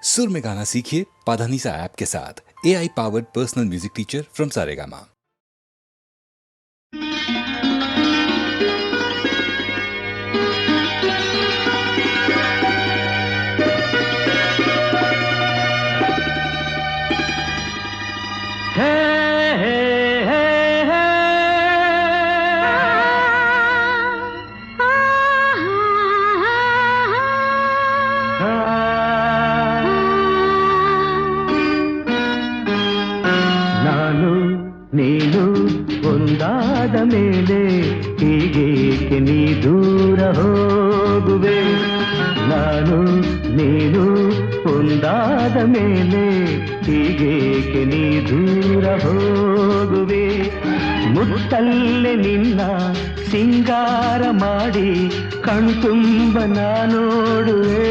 सुर में गाना सीखिए पाधानीसा ऐप के साथ। AI powered personal music teacher from Saregama. ನಾನು ನೀನು ಒಂದಾದ ಮೇಲೆ ಹೀಗೇಕೆ ನೀ ದೂರ ಹೋಗುವೆ. ನಾನು ನೀನು ಒಂದಾದ ಮೇಲೆ ಹೀಗೇಕೆ ನೀ ದೂರ ಹೋಗುವೆ. ಮುತ್ತಲ್ಲೇ ನಿನ್ನ ಸಿಂಗಾರ ಮಾಡಿ ಕಣ್ತುಂಬ ನೋಡುವೆ.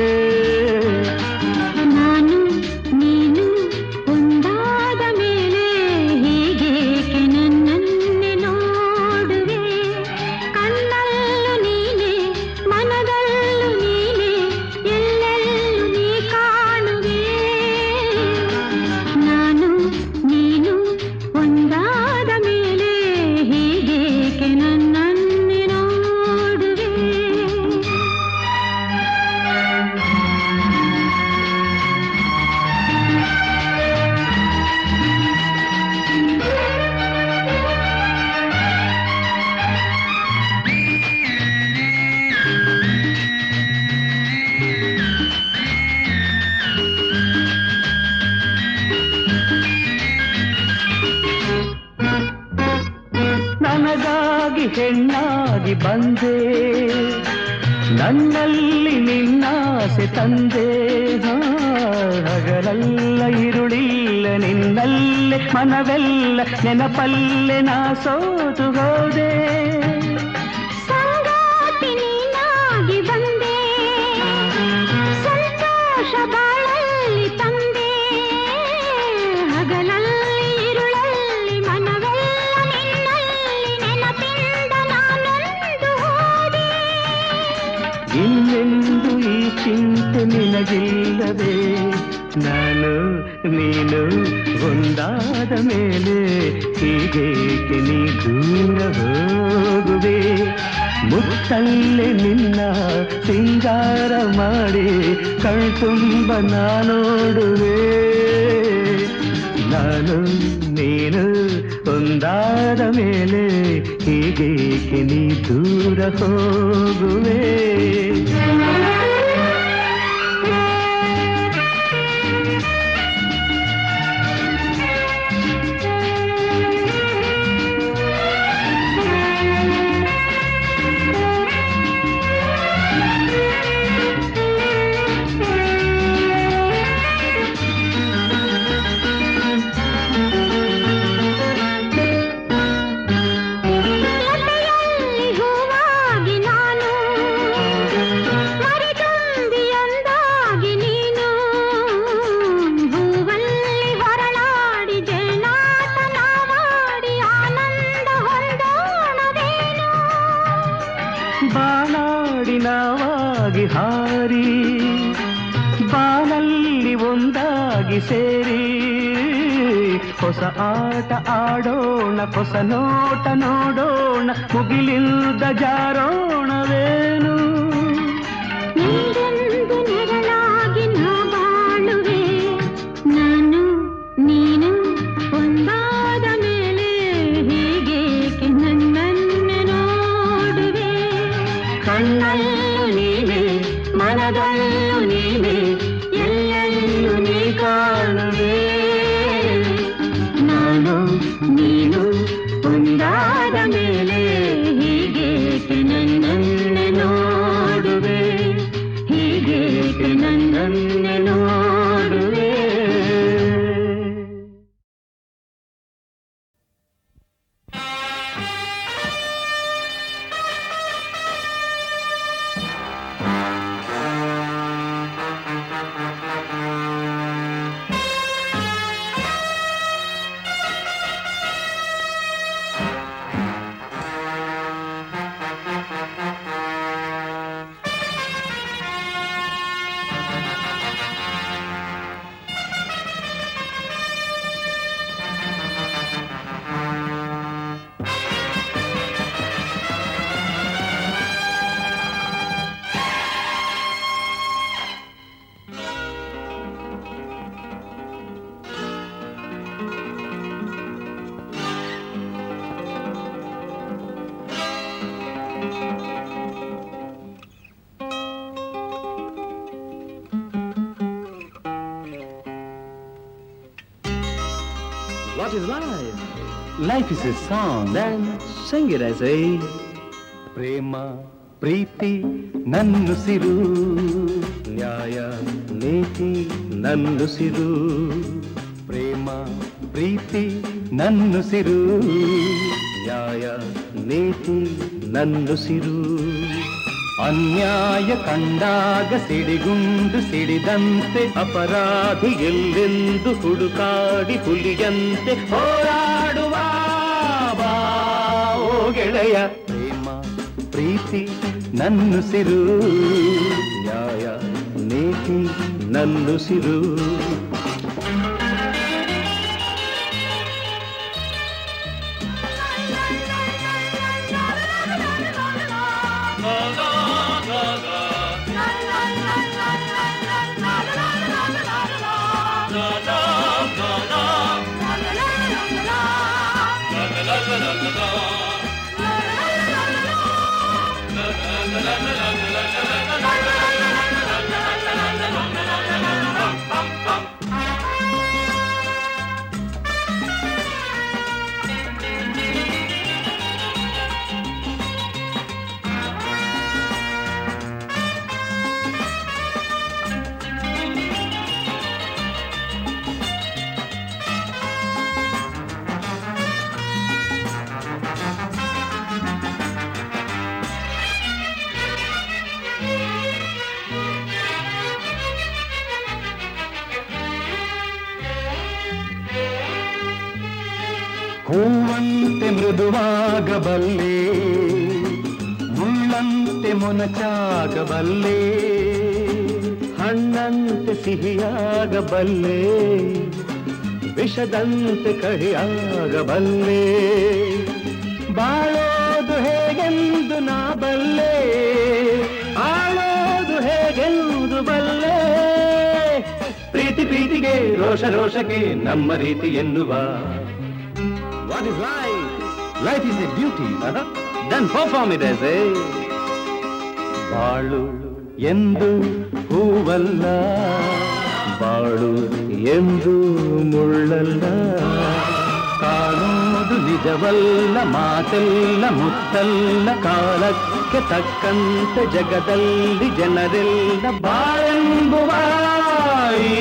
ನನಗಾಗಿ ಹೆಣ್ಣಾಗಿ ಬಂದೆ, ನನ್ನಲ್ಲಿ ನಿನ್ನಾಸೆ ತಂದೆ. ಹಗಲೆಲ್ಲ ಇರುಳಿಲ್ಲ ನಿನ್ನಲ್ಲೇ ಮನವೆಲ್ಲ ನೆನಪಲ್ಲೇ ನಾ ಸೋತು ಹೋದೆ. ಸಂಗಾತಿ ನೀನಾಗಿ ಬಂದೆ, ಸಂತೋಷ ಬಾಳಲ್ಲಿ ತಂದೆ. ಹಗಲಲ್ಲಿ ಇರುಳಲ್ಲಿ ಮನವೆಲ್ಲ ನಿನ್ನಲ್ಲಿ ನೆನಪಿಂದ ನಾನೊಂದು ಹೋದೆ. ಇನ್ನೆಂದು ಈ ಚಿಂತೆ ನಿನಗಿಲ್ಲದೆ, ನಾನು ನೀನು ಒಂದಾದ ಮೇಲೆ ಹೀಗೇಕೆ ನೀ ದೂರ ಹೋಗುವೆ. ಮುತ್ತಲ್ಲೇ ನಿನ್ನ ಸಿಂಗಾರ ಮಾಡಿ ಕಣ್ತುಂಬ ನೋಡುವೆ. ನಾನು ನೀನು ಒಂದಾದ ಮೇಲೆ ಹೀಗೇಕೆ ನೀ ದೂರ ಹೋಗುವೆ. ಬಾನಾಡಿ ನಾವಾಗಿ ಹಾರಿ ಬಾನಲ್ಲಿ ಒಂದಾಗಿ ಸೇರಿ ಹೊಸ ಆಟ ಆಡೋಣ, ಹೊಸ ನೋಟ ನೋಡೋಣ, ಮುಗಿಲಿಂದ ಜಾರೋಣವೇನು. ನೀರೆಂದು ನೆರಳಾಗಿ ನಾ ಬಾಳುವೆ, ನಾನು ನೀನು ಒಂದಾದ ಮೇಲೆ ಹೀಗೇಕೆ ನನ್ನನ್ನೇ ನೋಡುವೆ. ಕಣ್ಣಲ್ಲೂ ನೀನೆ ಮನದಲ್ಲೂ ನೀನೆ ಎಲ್ಲೆಲ್ಲೂ ನೀ ಕಾಣುವೆ. ನಾನು ನೀನು ಒಂದಾದ ಮೇಲೆ ಹೀಗೇಕೆ ನನ್ನನ್ನೇ ನೋಡುವೆ. What is life? Life is a song. Then sing it, I say. ಪ್ರೇಮ ಪ್ರೀತಿ ನನ್ನುಸಿರು, ನ್ಯಾಯ ನೀತಿ ನನ್ನುಸಿರು. ಪ್ರೇಮ ಪ್ರೀತಿ ನನ್ನುಸಿರು, ನ್ಯಾಯ ನೀತಿ ನನ್ನುಸಿರು. ಅನ್ಯಾಯ ಕಂಡಾಗ ಸಿಡಿಗುಂಡು ಸಿಡಿದಂತೆ, ಅಪರಾಧಿ ಎಲ್ಲೆಂದು ಹುಡುಕಾಡಿ ಹುಲಿಯಂತೆ ಹೋರಾಡುವ ಬಾ ಓ ಗೆಳೆಯ. ಪ್ರೇಮ ಪ್ರೀತಿ ನನ್ನುಸಿರು, ನ್ಯಾಯ ನೀತಿ ನನ್ನುಸಿರು. ಹೂವಂತೆ ಮೃದುವಾಗಬಲ್ಲೆ, ಮುಳ್ಳಂತೆ ಮೊನಚಾಗಬಲ್ಲೆ, ಹಣ್ಣಂತೆ ಸಿಹಿಯಾಗಬಲ್ಲೆ, ವಿಷದಂತೆ ಕಹಿಯಾಗಬಲ್ಲೆ. ಬಾಳೋದು ಹೇಗೆಂದು ನಾ ಬಲ್ಲೆ, ಆಳೋದು ಹೇಗೆಂದು ಬಲ್ಲೆ. ಪ್ರೀತಿ ಪ್ರೀತಿಗೆ ರೋಷ ರೋಷಕ್ಕೆ ನಮ್ಮ ರೀತಿ ಎನ್ನುವ. What is life? Life is a beauty. Then perform it as a. ಬಾಳು ಎಂದು ಹೂವಲ್ಲ, ಬಾಳು ಎಂದು ಮುಳ್ಳಲ್ಲ. ಕಾಣೋದು ನಿಜವಲ್ಲ, ಮಾತೆಲ್ಲ ಮುತ್ತಲ್ಲ. ಕಾಲಕ್ಕೆ ತಕ್ಕಂತೆ ಜಗದಲ್ಲಿ ಜನರೆಲ್ಲ ಬಾಳೆಂಬುವ ಈ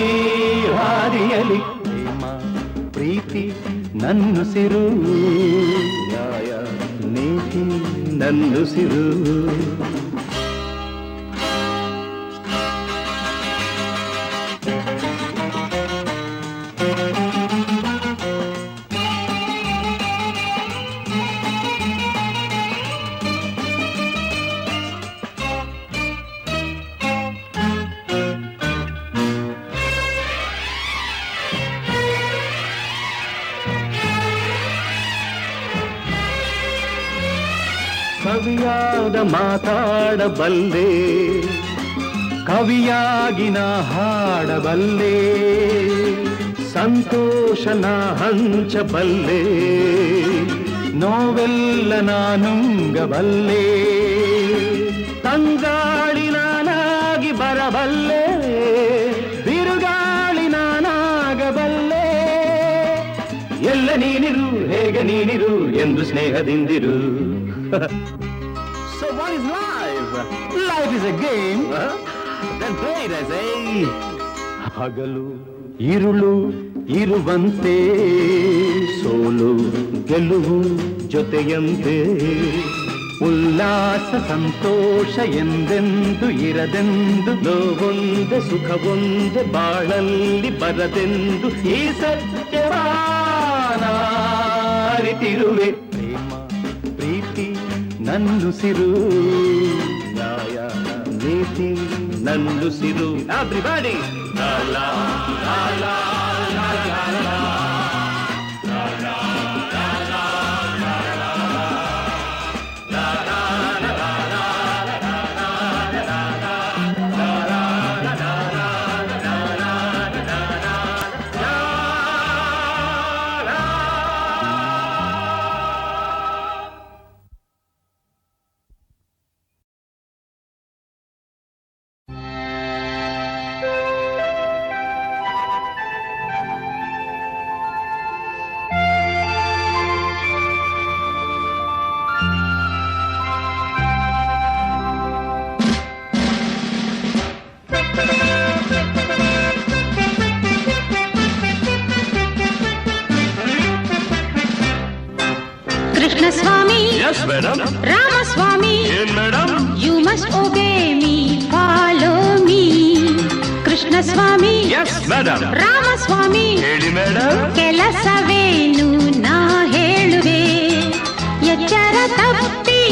ಹಾದಿಯಲಿ. ಪ್ರೇಮ ಪ್ರೀತಿ ನನ್ನುಸಿರು, ನ್ಯಾಯ ನೀತಿ ನನ್ನುಸಿರು. ಕವಿಯಾದ ಮಾತಾಡಬಲ್ಲೆ, ಕವಿಯಾಗಿ ನಾ ಹಾಡಬಲ್ಲೆ. ಸಂತೋಷನ ಹಂಚಬಲ್ಲೆ, ನೋವೆಲ್ಲ ನಾನುಂಗಬಲ್ಲೆ. ತಂಗಾಳಿ ನಾನಾಗಿ ಬರಬಲ್ಲೆ, ಬಿರುಗಾಳಿ ನಾನಾಗಬಲ್ಲೆ. ಎಲ್ಲ ನೀನಿರು ಹೇಗೆ ನೀನಿರು ಎಂದು ಸ್ನೇಹದಿಂದಿರು. So what is life? Life is a game. Then play it as a. ಹಗಲು ಇರುಳು ಇರುವಂತೆ, ಸೋಲು ಗೆಲುವು ಜೊತೆಯಂತೆ. ಉಲ್ಲಾಸ ಸಂತೋಷ ಎಂದೆಂದು ಇರದೆಂದು, ನೋವೊಂದೆ ಸುಖವೊಂದೆ ಬಾಳಲ್ಲಿ ಬರದೆಂದು ಈ ಸತ್ಯವ ಅರಿತಿರುವೆ. ಪ್ರೇಮ ಪ್ರೀತಿ ನನ್ನುಸಿರು, ನ್ಯಾಯ ನೀತಿ ನನ್ನುಸಿರು. Everybody! La la la la la la la. Yes, madam. Ramaswamy, ಏನ್ madam? you must obey me, follow me. Krishna Swami, Yes, madam. Ramaswamy, ಹೇಳಿ ಮೇಡಮ್. ಕೆಲಸವೇನು ನಾ ಹೇಳುವೆ, ಎಚ್ಚರ ತಪ್ಪಿ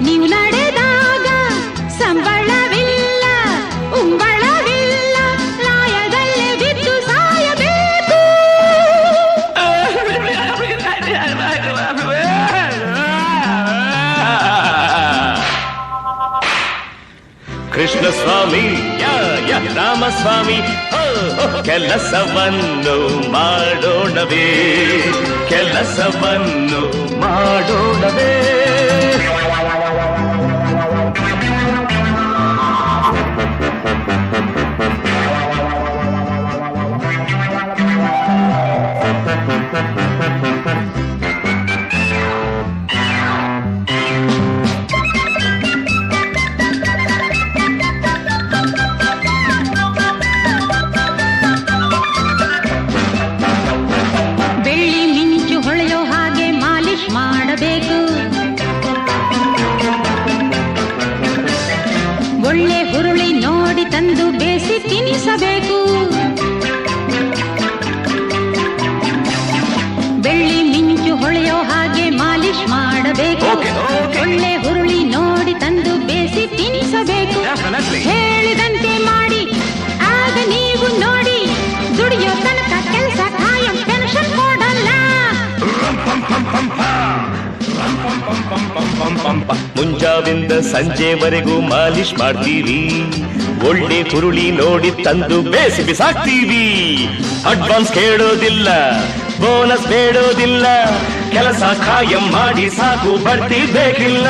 ನೀವು ನಡೆದಾಗ ಸಂಬಳವಿಲ್ಲ ಉಂಬಳವಿಲ್ಲ, ಲಾಯದಲ್ಲೇ ಬಿದ್ದು ಸಾಯಬೇಕು. ಕೃಷ್ಣ ಸ್ವಾಮಿ ರಾಮಸ್ವಾಮಿ ಕೆಲಸವನ್ನು ಮಾಡೋಣವೇ, ಕೆಲಸವನ್ನು ಮಾಡೋಣವೇ. ಬೆಳ್ಳಿ ಮಿಂಚು ಹೊಳೆಯೋ ಹಾಗೆ ಮಾಲಿಶ್ ಮಾಡಬೇಕು, ಒಳ್ಳೆ ಹುರುಳಿ ನೋಡಿ ತಂದು ಬೇಸಿ ತಿನ್ನಿಸಬೇಕು. ಬೆಳ್ಳಿ ಮಿಂಚು ಹೊಳೆಯೋ ಹಾಗೆ ಮಾಲಿಶ್ ಮಾಡಬೇಕು, ಒಳ್ಳೆ ಹುರುಳಿ ನೋಡಿ ತಂದು ಬೇಸಿ ತಿನ್ನಿಸಬೇಕು. ಹೇಳಿದಂತೆ ಮಾಡಿ ಆಗ ನೀವು ನೋಡಿ, ದುಡಿಯೋ ತನಕ ಕೆಲಸ ಕಾಯಂ ಪೆನ್ಷನ್ ಕೊಡಲ್ಲ. ಮುಂಜಾವಿಂದ ಸಂಜೆವರೆಗೂ ಮಾಲಿಶ್ ಮಾಡ್ತೀವಿ, ಒಳ್ಳೆ ಹುರುಳಿ ನೋಡಿ ತಂದು ಬೇಸಿ ಬಿಸಾಕ್ತೀವಿ. ಅಡ್ವಾನ್ಸ್ ಕೇಳೋದಿಲ್ಲ, ಬೋನಸ್ ಬೇಡೋದಿಲ್ಲ, ಕೆಲಸ ಕಾಯಂ ಮಾಡಿ ಸಾಕು ಬಡ್ತಿ ಬೇಕಿಲ್ಲ.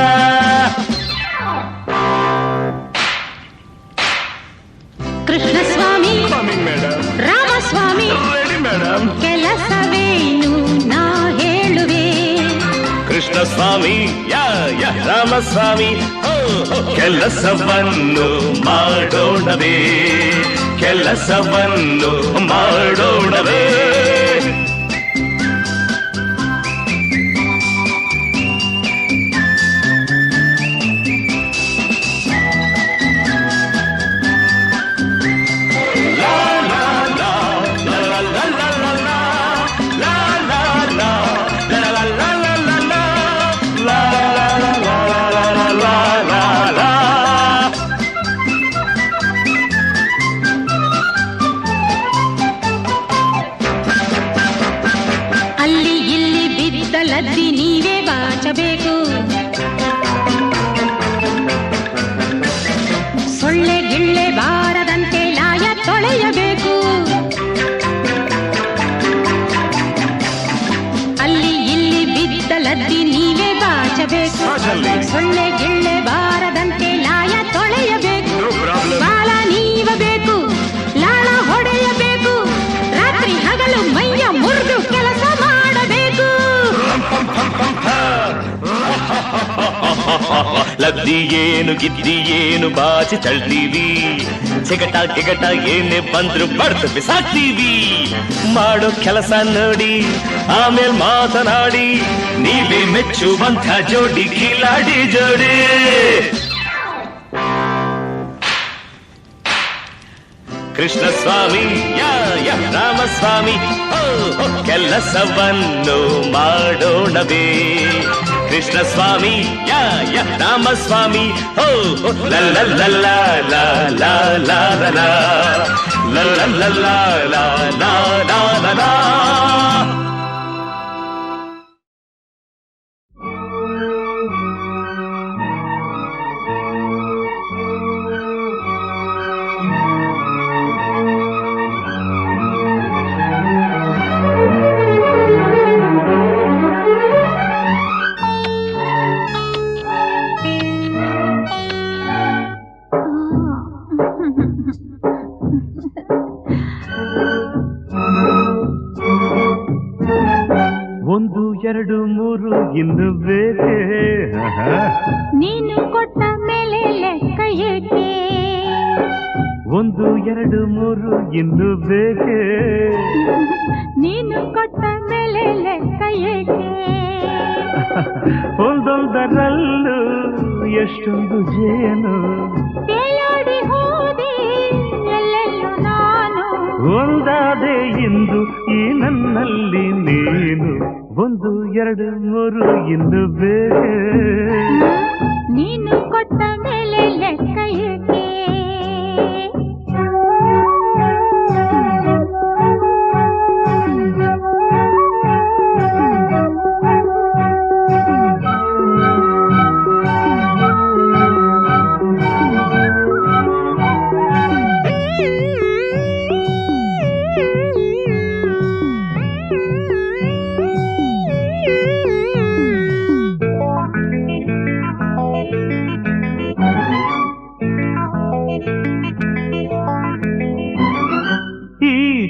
ಕೃಷ್ಣ ಸ್ವಾಮಿ, ರಾಮಸ್ವಾಮಿ, ಮೇಡಮ್. ಕೆಲಸವೇನು ನಾ ಹೇಳುವೆ, ಕೃಷ್ಣ ಸ್ವಾಮಿ ರಾಮಸ್ವಾಮಿ ಕೆಲಸವನ್ನು ಮಾಡೋಣವೇ, ಕೆಲಸವನ್ನು ಮಾಡೋಣವೇ. ಅಲ್ಲಿ ಇಲ್ಲಿ ಬಿದ್ದ ಲದ್ದಿ ನೀವೇ ಬಾಚಬೇಕು, ಸೊಳ್ಳೆ ಗಿಳ್ಳೆ ಬಾರದಂತೆ ಲಾಯ ತೊಳೆಯಬೇಕು. ಅಲ್ಲಿ ಇಲ್ಲಿ ಬಿದ್ದ ಲದ್ದಿ ನೀವೇ ಬಾಚಬೇಕು, ಸೊಳ್ಳೆ ಗಿಳ್ಳೆ ಬಾರದಂತೆ ಲಾಯ ತೊಳೆಯಬೇಕು. ಬಾಲ ನೀವಬೇಕು, ಲಾಳ ಹೊಡೆಯಬೇಕು, ರಾತ್ರಿ ಹಗಲು ಮೈಯ ಮುರಿದು ಕೆಲಸ ಮಾಡಬೇಕು. ಲದ್ದಿ ಏನು ಗಿದ್ದಿ ಏನು ಬಾಚಿ ತಳ್ತೀವಿ, ಸಿಗಟ ಗಿಗಟ ಏನೇ ಬಂದ್ರು ಬಡ್ದು ಬಿಸಾಕ್ತೀವಿ. ಮಾಡೋ ಕೆಲಸ ನೋಡಿ ಆಮೇಲೆ ಮಾತನಾಡಿ, ನೀವೇ ಮೆಚ್ಚುವಂಥ ಜೋಡಿ ಕಿಲಾಡಿ ಜೋಡಿ. ಕೃಷ್ಣ ಸ್ವಾಮಿ ರಾಮಸ್ವಾಮಿ ಕೆಲಸವನ್ನು ಮಾಡೋಣವೇ, ಕೃಷ್ಣ ಸ್ವಾಮಿ ರಾಮಸ್ವಾಮಿ ಲಲ್ಲ ಲಲ್ಲ ಲಲ್ಲ ಲಲ್ಲ ಲಲ್ಲ ಲಲ್ಲ. ಒಂದು ಎರಡು ಮೂರು ಇನ್ನು ಬೇಕೆ, ನೀನು ಕೊಟ್ಟ ಮೇಲೆ ಲೆಕ್ಕ ಏಕೆ, ಒಂದು ಎರಡು ಎರಡು ಮೂರು ಇನ್ನು ಬೇಕೆ ನೀನು ಕೊಟ್ಟ ಮೇಲೆ ಲೆಕ್ಕ ಏಕೆ ಒಂದೊಂದರಲ್ಲೂ ಎಷ್ಟೊಂದು ಜೇನು ತೇಲಾಡಿ ಹೋದೆ ಎಲ್ಲೆಲ್ಲೂ ನಾನು ಒಂದಾದೆ ಎಂದು ಈ ನನ್ನಲ್ಲಿ ನೀನು ಒಂದು ಎರಡು ಮೂರು ಇನ್ನು ಬೇಕೆ ನೀನು ಕೊಟ್ಟ ಮೇಲೆ ಲೆಕ್ಕ ಏಕೆ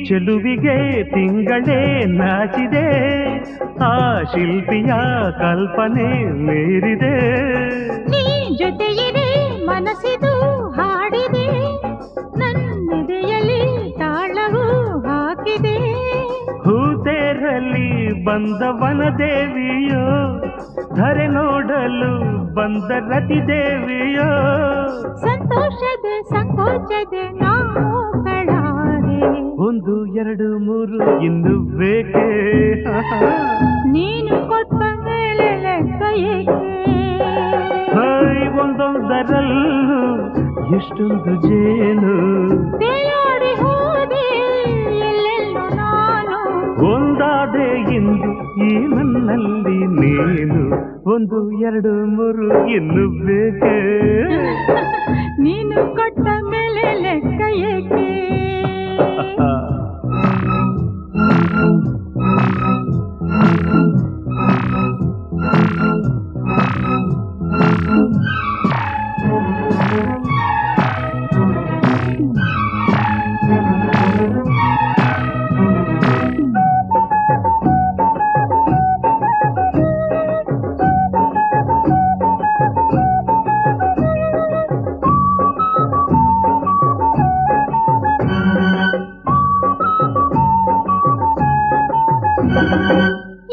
ಚೆಲುವಿಗೆ ತಿಂಗಳೇ ನಾಚಿದೆ ಆ ಶಿಲ್ಪಿಯ ಕಲ್ಪನೆ ಮೀರಿದೆ ನೀ ಜೊತೆಯಿದೆ ಮನಸ್ಸಿದು ಹಾಡಿದೆ ನನ್ನೆದೆಯಲ್ಲಿ ತಾಳವು ಹಾಕಿದೆ ಹೂತೇರಲ್ಲಿ ಬಂದ ವನದೇವಿಯೋ ಧರೆ ನೋಡಲು ಬಂದ ರತಿ ದೇವಿಯೋ ಸಂತೋಷದ ಸಂಕೋಚದ ನಾವು ಕಳಾರೆ ಒಂದು ಎರಡು ಮೂರು ಇನ್ನು ಬೇಕೆ ನೀನು ಕೊಟ್ಟ ಮೇಲೆ ಲೆಕ್ಕ ಏಕೆ ಒಂದೊಂದರಲ್ಲೂ ಎಷ್ಟೊಂದು ಜೇನು ತೇಲಾಡಿ ಹೋದೆ ಎಲ್ಲೆಲ್ಲೂ ನಾನು ಒಂದಾದೆ ಎಂದು ಈ ನನ್ನಲ್ಲಿ ನೀನು ಒಂದು ಎರಡು ಮೂರು ಇನ್ನು ಬೇಕೆ ನೀನು ಕೊಟ್ಟ ಮೇಲೆ ಲೆಕ್ಕ ಏಕೆ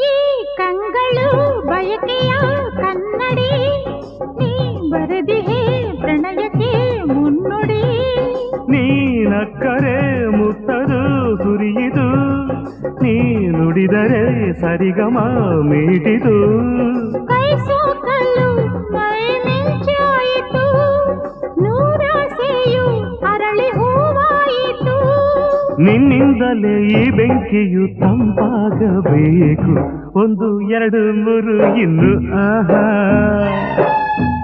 ಈ ಕಂಗಳು ಬಯಕೆಯ ಕನ್ನಡಿ ನೀ ಬರೆದಿಹೆ ಪ್ರಣಯಕ್ಕೆ ಮುನ್ನುಡಿ ನೀನಕ್ಕರೆ ಮುತ್ತದು ಸುರಿಯಿದು ನೀ ನುಡಿದರೆ ಸರಿಗಮ ಮೀಟಿದು ಕೈ ಸೋಕಲು ಮೈ ಮಿಂಚಾಯಿತು ನೂರಾಸೆಯು ಅರಳಿ ಹೂವಾಯಿತು ನಿನ್ನಿಂದಲೇ ಈ ಬೆಂಕಿಯು ತಂಪಾಗಬೇಕು ಒಂದು ಎರಡು ಮೂರು ಇನ್ನು ಆಹಾ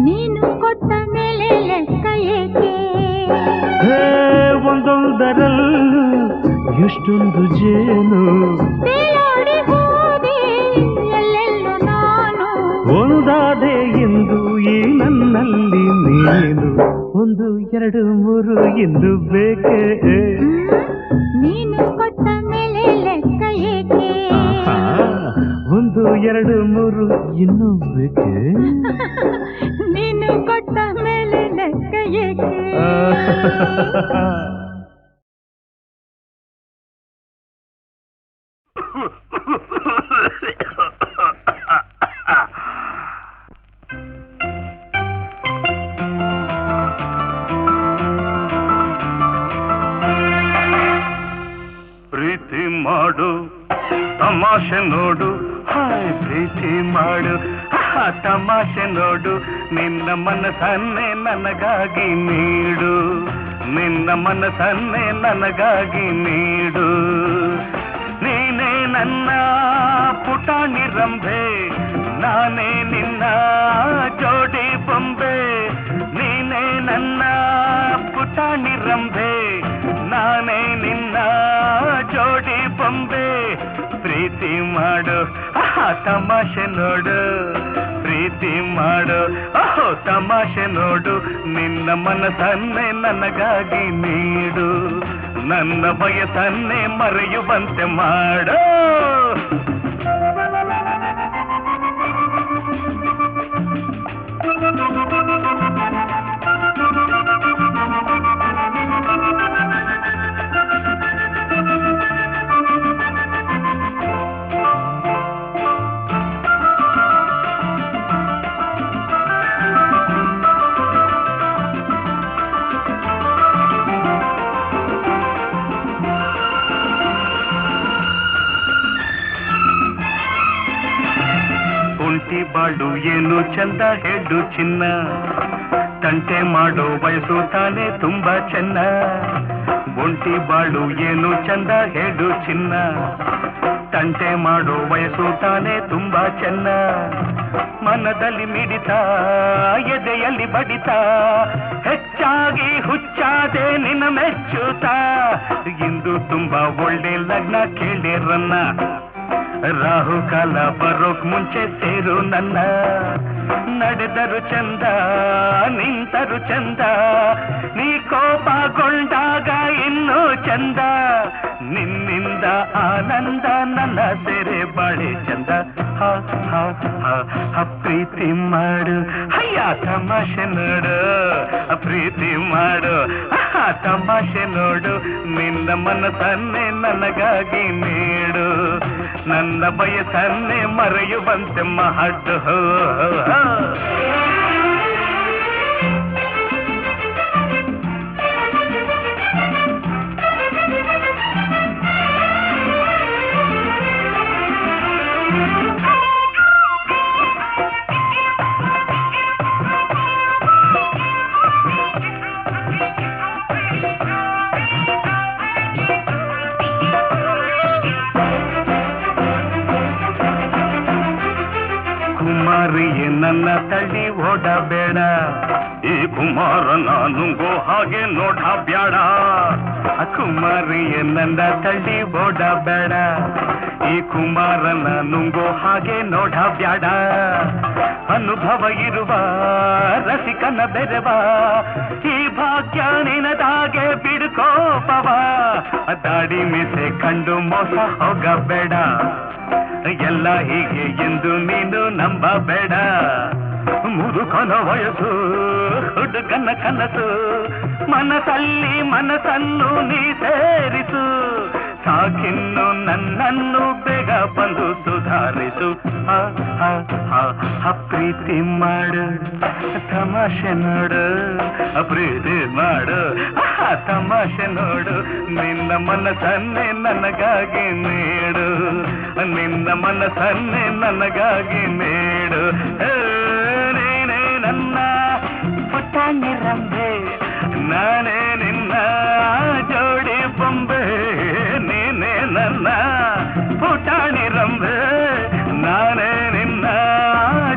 ನೀನು ಕೊಟ್ಟ ಮೇಲೆ ಲೆಕ್ಕ ಏಕೆ ಒಂದೊಂದರಲ್ಲೂ ಎಷ್ಟೊಂದು ಜೇನು ತೇಲಾಡಿ ಹೋದೆ ಎಲ್ಲೆಲ್ಲೂ ನಾನು ಒಂದಾದೆ ಎಂದು ಈ ನನ್ನಲ್ಲಿ ನೀನು ಒಂದು ಎರಡು ಮೂರು ಇನ್ನು ಬೇಕೆ ನೀನು ಕೊಟ್ಟ ಮೇಲೆ ಲೆಕ್ಕ ಏಕೆ ಒಂದು ಎರಡು ಮೂರು ಇನ್ನು ಬೇಕೆ ನೀನು ಕೊಟ್ಟ ಮೇಲೆ ಲೆಕ್ಕ ಏಕೆ ಪ್ರೀತಿ ಮಾಡು ತಮಾಷೆ ನೋಡು ಹಾಯ್ ಪ್ರೀತಿ ಮಾಡು ತಮಾಷೆ ನೋಡು ನಿನ್ನ ಮನಸ್ಸನ್ನೇ ನನಗಾಗಿ ನೀಡು ನಿನ್ನ ಮನಸ್ಸನ್ನೇ ನನಗಾಗಿ ನೀಡು ನೀನೇ ನನ್ನ ಪುಟಾಣಿ ರಂಭೆ ನಾನೇ ನಿನ್ನ ಜೋಡಿ ಬೊಂಬೆ ನೀನೇ ನನ್ನ ಪುಟಾಣಿ ರಂಭೆ ನಾನೇ ನಿನ್ನ ಜೋಡಿ ಬೊಂಬೆ ಪ್ರೀತಿ ಮಾಡು ತಮಾಷೆ ನೋಡು ಪ್ರೀತಿ ಮಾಡು ತಮಾಷೆ ನೋಡು ನಿನ್ನ ಮನಸ್ಸನ್ನೇ ನನಗಾಗಿ ನೀಡು ನನ್ನ ಬಯಸನ್ನೇ ಮರೆಯುವಂತೆ ಮಾಡು ಒಂಟಿ ಬಾಳು ಏನು ಚಂದ ಹೇಳು ಚಿನ್ನ, ತಂಟೆ ಮಾಡೋ ವಯಸ್ಸು ತಾನೆ ತುಂಬಾ ಚೆನ್ನ. ಒಂಟಿ ಬಾಳು ಏನು ಚಂದ ಹೇಳು ಚಿನ್ನ, ತಂಟೆ ಮಾಡೋ ವಯಸ್ಸು ತಾನೆ ತುಂಬಾ ಚೆನ್ನ. ಮನದಲ್ಲಿ ಮಿಡಿತ ಎದೆಯಲ್ಲಿ ಬಡಿತ, ಹೆಚ್ಚಾಗಿ ಹುಚ್ಚಾದೆ ನಿನ್ನ ಮೆಚ್ಚುತ್ತಾ. ಇಂದು ತುಂಬಾ ಒಳ್ಳೆ ಲಗ್ನ ಕೇಳಿರನ್ನ, ರಾಹುಕಾಲ ಬರೋಕ್ ಮುಂಚೆ ಸೇರು ನನ್ನ. ನಡೆದರು ಚಂದ ನಿಂತರು ಚಂದ, ನೀ ಕೋಪಗೊಂಡಾಗ ಇನ್ನೂ ಚಂದ. ನಿನ್ನಿಂದ ಆನಂದ ನನ್ನ ಸೆರೆ ಬಾಳೆ ಚಂದ. ಹ ಹ ಹ ಪ್ರೀತಿ ಮಾಡು ಅಯ್ಯ ತಮಾಷೆ ನೋಡು, ಪ್ರೀತಿ ಮಾಡು ತಮಾಷೆ ನೋಡು. ನಿನ್ನ ಮನಸ್ಸನ್ನೇ ನನಗಾಗಿ ನೀಡು, ನನ್ನ ಬಯಸನ್ನೇ ಮರೆಯುವಂತೆ ಮಾಡು. ಕುಮಾರಿಯೇ ನನ್ನ ತಳ್ಳಿ ಓಡಬೇಡ, ಈ ಕುಮಾರನ ನುಂಗೋ ಹಾಗೆ ನೋಡ ಬ್ಯಾಡ. ಕುಮಾರಿಯೇ ನನ್ನ ತಳ್ಳಿ ಓಡಬೇಡ, ಈ ಕುಮಾರನ ನುಂಗೋ ಹಾಗೆ ನೋಡ ಬ್ಯಾಡ. ಅನುಭವ ಇರುವ ರಸಿಕನ ಬೆರವ, ಈ ಭಾಗ್ಯ ನಿನದಾಗೆ ಬಿಡ್ಕೋಪವ. ದಾಡಿ ಮೀಸೆ ಕಂಡು ಮೋಸ ಹೋಗಬೇಡ, ಎಲ್ಲ ಹೀಗೆ ಎಂದು ನೀನು ನಂಬಬೇಡ. ಮುದುಕನ ವಯಸ್ಸು ಹುಡುಗನ ಕನಸು, ಮನಸ್ಸಲ್ಲಿ ಮನಸ್ಸನ್ನು ನೀ ಸೇರಿಸು. ಸಾಕಿನ್ನು ನನ್ನನ್ನು ಬೇಗ ಬಂದು ಸುಧಾರಿಸು. ಪ್ರೀತಿ ಮಾಡು ತಮಾಷೆ ನೋಡು, ಪ್ರೀತಿ ಮಾಡು ತಮಾಷೆ ನೋಡು. ನಿನ್ನ ಮನಸ್ಸನ್ನೇ ನನಗಾಗಿ ನೀಡು, ನಿನ್ನ ಮನಸ್ಸನ್ನೇ ನನಗಾಗಿ ನೀಡು. ನೀನೇ ನನ್ನ ಪುಟಾಣಿ ರಂಬೆ, ನಾನೇ ನಿನ್ನ ಜೋಡಿ ಬೊಂಬೆ. ನೀನೇ ನನ್ನ ಪುಟಾಣಿ ರಂಬೆ, ನಾನೇ ನಿನ್ನ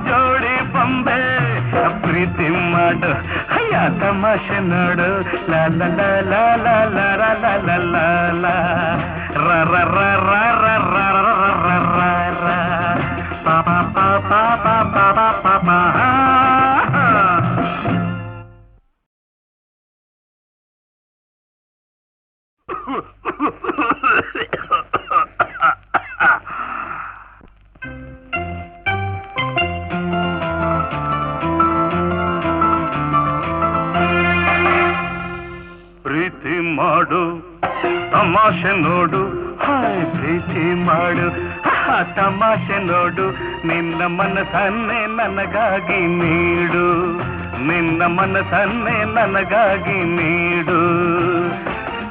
ಜೋಡಿ ಬೊಂಬೆ. ಪ್ರೀತಿ ಮಾಡು ಅಯ್ಯ ತಮಾಷೆ ನೋಡು, ಲ ಲ ಲ ಲ ಲ ಲ ಲ ಲ ಲ ಲ ರ ರ ರ ರ ರ ರ ರ ರ ರ ಪಾ ಪಾ ಪಾ ಪಾ ಪಾ ಪಾ ಪಾ ಪಾ. ಪ್ರೀತಿ ಮಾಡು ತಮಾಷೆ ನೋಡು, ಹಾಯ್ ಪ್ರೀತಿ ಮಾಡು ತಮಾಷೆ ನೋಡು. ನಿನ್ನ ಮನಸ್ಸನ್ನೇ ನನಗಾಗಿ ನೀಡು, ನಿನ್ನ ಮನಸ್ಸನ್ನೇ ನನಗಾಗಿ ನೀಡು.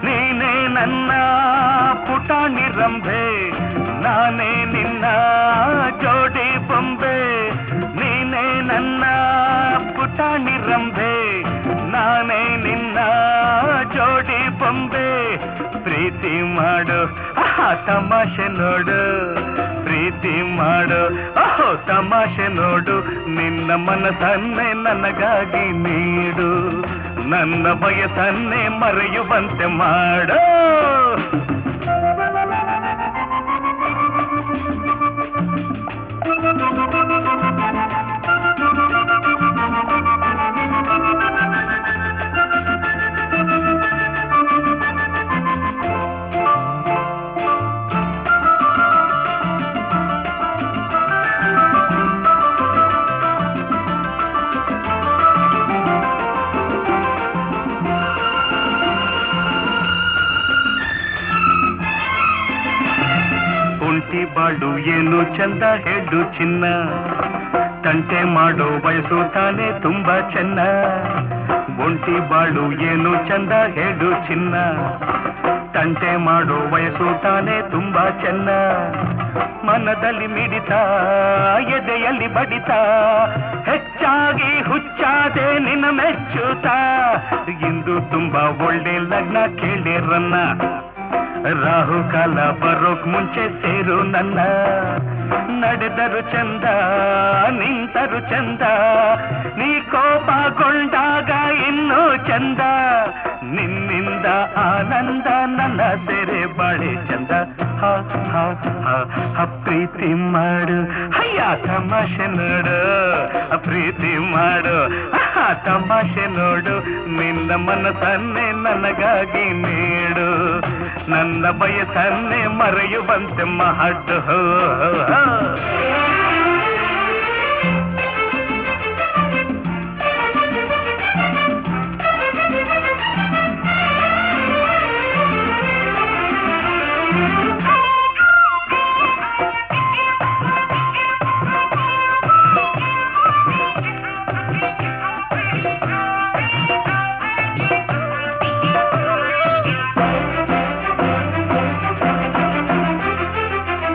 ನೀನೇ ನನ್ನ ಪುಟಾಣಿ ರಂಬೆ, ನಾನೇ ನಿನ್ನ ಜೋಡಿ ಬೊಂಬೆ. ನೀನೇ ನನ್ನ ಪುಟಾಣಿ ರಂಬೆ, ನಾನೇ ನಿನ್ನ ಜೋಡಿ ಬೊಂಬೆ. ಪ್ರೀತಿ ಮಾಡು ತಮಾಷೆ ನೋಡು, ಪ್ರೀತಿ ಮಾಡು ತಮಾಷೆ ನೋಡು. ನಿನ್ನ ಮನಸ್ಸನ್ನೇ ನನಗಾಗಿ ನೀಡು, ನನ್ನ ಬಯಸನ್ನೇ ಮರೆಯುವಂತೆ ಮಾಡು. ಒಂಟಿ ಬಾಳು ಏನು ಚಂದ ಹೇಳು ಚಿನ್ನ, ತಂಟೆ ಮಾಡೋ ವಯಸ್ಸು ತಾನೆ ತುಂಬಾ ಚೆನ್ನ. ಒಂಟಿ ಬಾಳು ಏನು ಚಂದ ಹೇಳು ಚಿನ್ನ, ತಂಟೆ ಮಾಡೋ ವಯಸ್ಸು ತಾನೇ ತುಂಬಾ ಚೆನ್ನ. ಮನದಲ್ಲಿ ಮಿಡಿತ ಎದೆಯಲ್ಲಿ ಬಡಿತ ಹೆಚ್ಚಾಗಿ ಹುಚ್ಚಾದೆ ನಿನ್ನ ಮೆಚ್ಚುತ್ತ. ಇಂದು ತುಂಬಾ ಒಳ್ಳೆ ಲಗ್ನ ಕೇಳಿರನ್ನ, ರಾಹುಕಾಲ ಬರೋಕ್ ಮುಂಚೆ ಸೇರು ನನ್ನ. ನಡೆದರು ಚಂದ ನಿಂತರು ಚಂದ, ನೀ ಕೋಪಗೊಂಡಾಗ ಇನ್ನೂ ಚಂದ. ನಿನ್ನಿಂದ ಆನಂದ ನನ್ನ ಸೆರೆ ಬಾಳೆ ಚಂದ. ಹ ಹ ಹ ಪ್ರೀತಿ ಮಾಡು ಅಯ್ಯ ತಮಾಷೆ ನೋಡು, ಪ್ರೀತಿ ಮಾಡು ತಮಾಷೆ ನೋಡು. ನಿನ್ನ ಮನಸ್ಸನ್ನೇ ನನಗಾಗಿ ನೀಡು, ನನ್ನ ಬಯಸನ್ನೇ ಮರೆಯುವಂತೆ ಮಾಡು.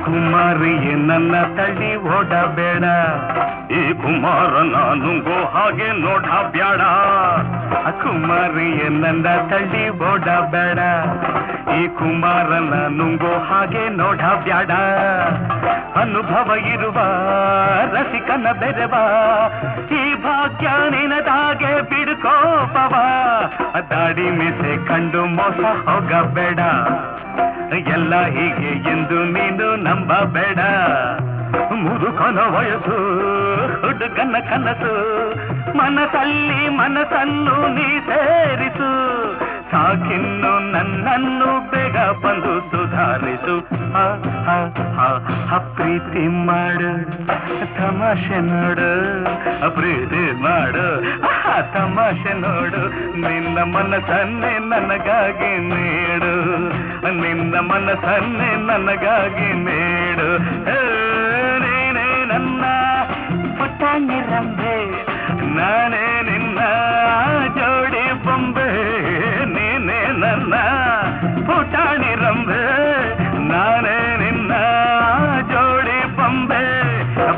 ಕುಮಾರಿಯೇ ನನ್ನ ತಳ್ಳಿ ಓಡಬೇಡ, ಈ ಕುಮಾರನ ನುಂಗೋ ಹಾಗೆ ನೋಡ ಬ್ಯಾಡ. ಕುಮಾರಿಯೇ ನನ್ನ ತಳ್ಳಿ ಓಡಬೇಡ, ಈ ಕುಮಾರನ ನುಂಗೋ ಹಾಗೆ ನೋಡ ಬ್ಯಾಡ. ಅನುಭವ ಇರುವ ರಸಿಕನ ಬೆರೆವ, ಈ ಭಾಗ್ಯ ನಿನದಾಗೆ ಬಿಡ್ಕೋಪವ. ದಾಡಿ ಮೀಸೆ ಕಂಡು ಮೋಸ ಹೋಗಬೇಡ, ಎಲ್ಲ ಹೀಗೆ ಎಂದು ನೀನು ನಂಬಬೇಡ. ಮುದುಕನ ವಯಸ್ಸು ಹುಡುಗನ ಕನಸು, ಮನಸ್ಸಲ್ಲಿ ಮನಸ್ಸನ್ನು ನೀ ಸೇರಿಸು. ಸಾಕಿನ್ನು ನನ್ನನ್ನು ಬೇಗ ಬಂದು ಸುಧಾರಿಸು. ಪ್ರೀತಿ ಮಾಡು ತಮಾಷೆ ನೋಡು, ಪ್ರೀತಿ ಮಾಡು ತಮಾಷೆ ನೋಡು. ನಿನ್ನ ಮನಸ್ಸನ್ನೇ ನನಗಾಗಿ ನೀಡು, ನಿನ್ನ ಮನಸ್ಸನ್ನೇ ನನಗಾಗಿ ನೀಡು. ನೀನೇ ನನ್ನ ಪುಟಾಣಿ ರಂಬೆ, ನಾನೇ ನಿನ್ನ ಜೋಡಿ ಬೊಂಬೆ. ನೀನೇ ನನ್ನ ಪುಟಾಣಿ ರಂಬೆ, ನಾನೇ ನಿನ್ನ ಜೋಡಿ ಬೊಂಬೆ.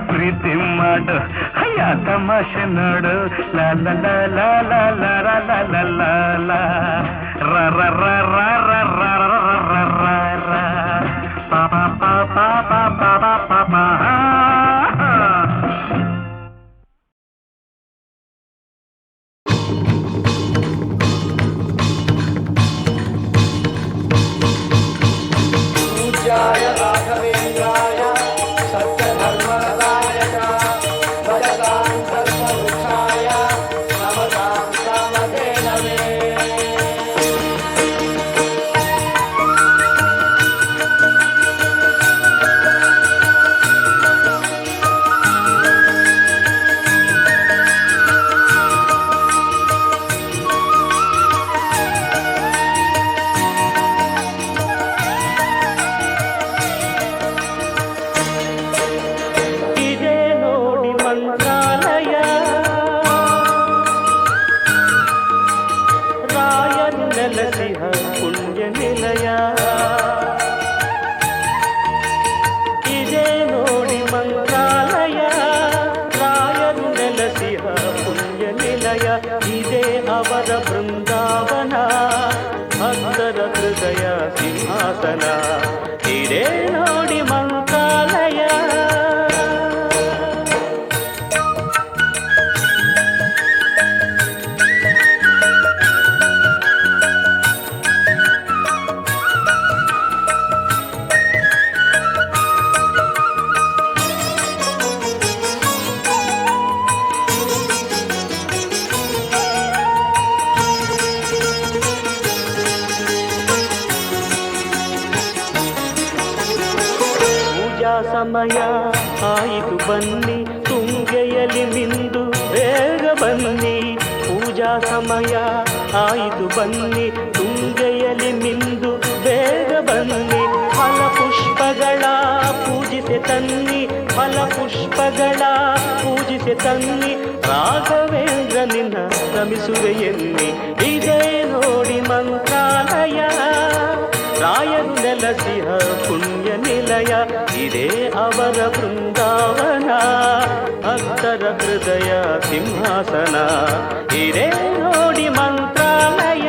ಪ್ರೀತಿ ಮಾಡು ಅಯ್ಯ ತಮಾಷೆ ನೋಡು. ಲ ಲ ಲ ಲ ಲ ಲ ಲ ಲ ಲ ಲ ರ ರ ರ ರ ರ ರ ರ ರ ರ ಪ ಪ ಪ ಪ ಪ ಪ ಪ ಪ. पूज्याय राघवेन्द्राय सत्यधर्मरताय च भजतां धर्मवृक्षाय नमतां कामधेनवे। ಇದೇ ಅವರ ಬೃಂದಾವನ, ಭಕ್ತರ ಹೃದಯ ಸಿಂಹಾಸನ. ಇದೇ ನೋಡಿ ಮಂತ್ರಾಲಯ. ಸಮಯ ಆಯಿತು ಬನ್ನಿ, ತುಂಗೆಯಲ್ಲಿ ಮಿಂದು ಬೇಗ ಬನ್ನಿ. ಪೂಜಾ ಸಮಯ ಆಯಿತು ಬನ್ನಿ, ತುಂಗೆಯಲ್ಲಿ ಮಿಂದು ಬೇಗ ಬನ್ನಿ. ಫಲ ಪುಷ್ಪಗಳ ಪೂಜಿಸಿ ತನ್ನಿ, ಫಲ ಪುಷ್ಪಗಳ ಪೂಜಿಸಿ ತನ್ನಿ. ರಾಘವೇಂದ್ರ ನಿನ್ನ ರಮಿಸುವೆ ಎನ್ನಿ. ಇದೇ ನೋಡಿ ಮಂತ್ರಾಲಯ, ರಾಯರು ನೆಲಸಿಹ ಪುಣ್ಯ ನಿಲಯ ಇದೇ ಅವರ ಬೃಂದಾವನ. ಭಕ್ತರ ಹೃದಯ ಸಿಂಹಾಸನ ಇದೇ ನೋಡಿ ಮಂತ್ರಾಲಯ.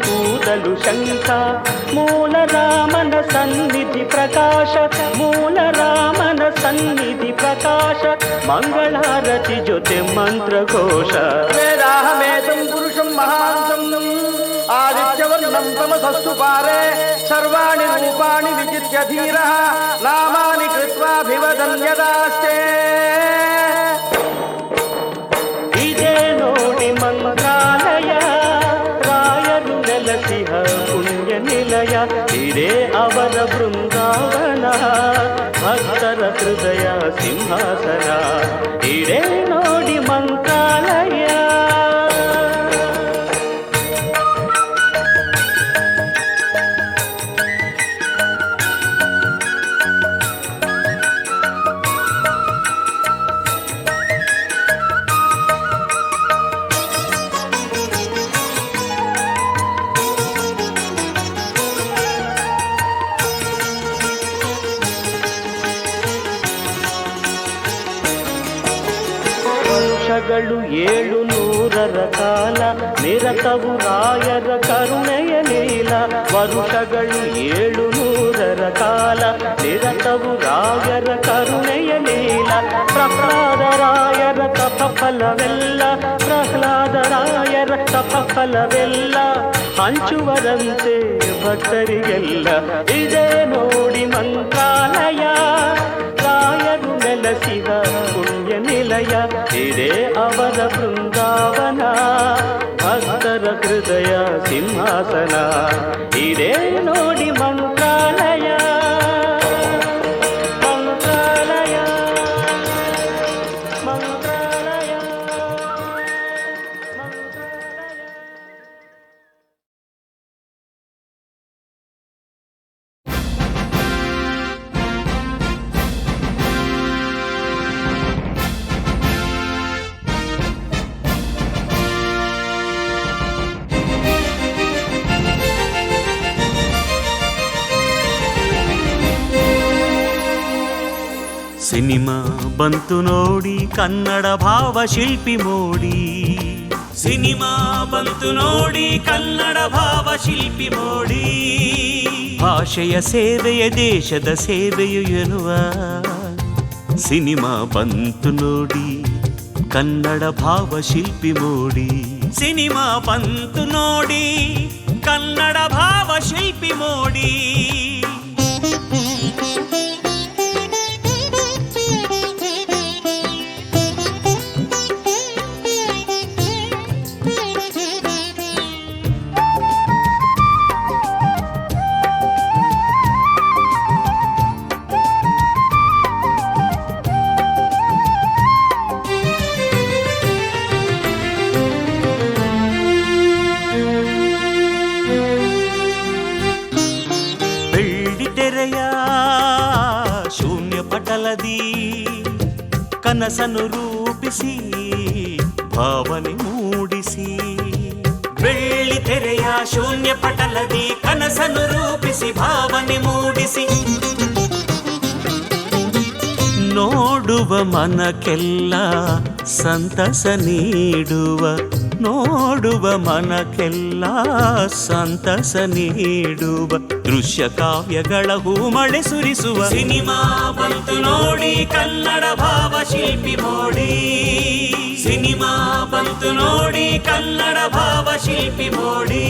ಕೂದಲು ಶಂಖ ಮೂಲ ರಾಮನ ಸನ್ನಿಧಿ ಪ್ರಕಾಶ, ಮೂಲ ರಾಮನ ಸನ್ನಿಧಿ ಪ್ರಕಾಶ. ಮಂಗಳಾರತಿ ಜೊತೆ ಮಂತ್ರಘೋಷ. ವೇದಾಹಮೇತಂ ಪುರುಷಂ ಮಹಾಂತಂ ಆದಿತ್ಯವರ್ಣಂ ತಮಸಸ್ತು ಪಾರೆ ಸರ್ವಾಣಿ ರೂಪಾಣಿ ವಿಚಿತ್ಯ ಧೀರಃ ನಾಮಾನಿ ಕೃತ್ವಾಭಿವದನ್ಯದಾಸ್ತೆ. ಇದೇ ನೋಡಿ ಮಂತ್ರಾಲಯ, ರಾಯರು ನೆಲಸಿಹ ಪುಣ್ಯ ನಿಲಯ ಇದೇ ಅವರ ಬೃಂದಾವನ. ಭಕ್ತರ ಹೃದಯ ಸಿಂಹಾಸನ ಇದೇ ನೋಡಿ ಮಂತ್ರಾಲಯ. ವರ್ಷಗಳು 700 ಕಾಲ ನಿರತವು ರಾಯರ ಕರುಣೆಯ ಲೀಲ. ವರುಷಗಳು 700 ಕಾಲ ನಿರತವು ರಾಯರ ಕರುಣೆಯ ಲೀಲ. ಪ್ರಹ್ಲಾದ ರಾಯರ ತಪಫಲವೆಲ್ಲ, ಪ್ರಹ್ಲಾದ ರಾಯರ ತಪಫಲವೆಲ್ಲ ಹಂಚುವರಂತೆ ಭಕ್ತರಿಗೆಲ್ಲ. ಇದೇ ನೋಡಿ ಮಂತ್ರಾಲಯ, ರಾಯರು ನೆಲಸಿದ ಪುಣ್ಯ ನಿಲಯ ಇದೇ ಅವರ ಬೃಂದಾವನ. ಭಕ್ತರ ಹೃದಯ ಸಿಂಹಾಸನ ಇದೇ ನೋಡಿ ಮಂತ್ರಾಲಯ. ಮಂತ್ರಾಲಯ ಮಂತ್ರಾಲಯ ಮಂತ್ರಾಲಯ. ಸಿನಿಮಾ ಬಂತು ನೋಡಿ ಕನ್ನಡ ಭಾವಶಿಲ್ಪಿ ಮೋಡಿ. ಸಿನಿಮಾ ಬಂತು ನೋಡಿ ಕನ್ನಡ ಭಾವಶಿಲ್ಪಿ ಮೋಡಿ. ಭಾಷೆಯ ಸೇವೆಯ ದೇಶದ ಸೇವೆಯು ಎನ್ನುವ ಸಿನಿಮಾ ಬಂತು ನೋಡಿ ಕನ್ನಡ ಭಾವಶಿಲ್ಪಿ ಮೋಡಿ. ಸಿನಿಮಾ ಬಂತು ನೋಡಿ ಕನ್ನಡ ಭಾವಶಿಲ್ಪಿ ಮೋಡಿ. ಶೂನ್ಯ ಪಟಲದಿ ಕನಸನ್ನು ರೂಪಿಸಿ ಭಾವನೆ ಮೂಡಿಸಿ. ಬೆಳ್ಳಿ ತೆರೆಯ ಶೂನ್ಯ ಪಟಲದಿ ಕನಸನ್ನು ರೂಪಿಸಿ ಭಾವನೆ ಮೂಡಿಸಿ. ನೋಡುವ ಮನಕ್ಕೆಲ್ಲ ಸಂತಸ ನೀಡುವ, ನೋಡುವ ಮನಕ್ಕೆಲ್ಲ ಸಂತಸ ನೀಡುವ ದೃಶ್ಯ ಕಾವ್ಯಗಳ ಹೂಮಳೆ ಸುರಿಸುವ ಸಿನಿಮಾ ಬಂತು ನೋಡಿ ಕನ್ನಡ ಭಾವಶಿಲ್ಪಿ ಮೋಡಿ. ಸಿನಿಮಾ ಬಂತು ನೋಡಿ ಕನ್ನಡ ಭಾವಶಿಲ್ಪಿ ಮೋಡಿ.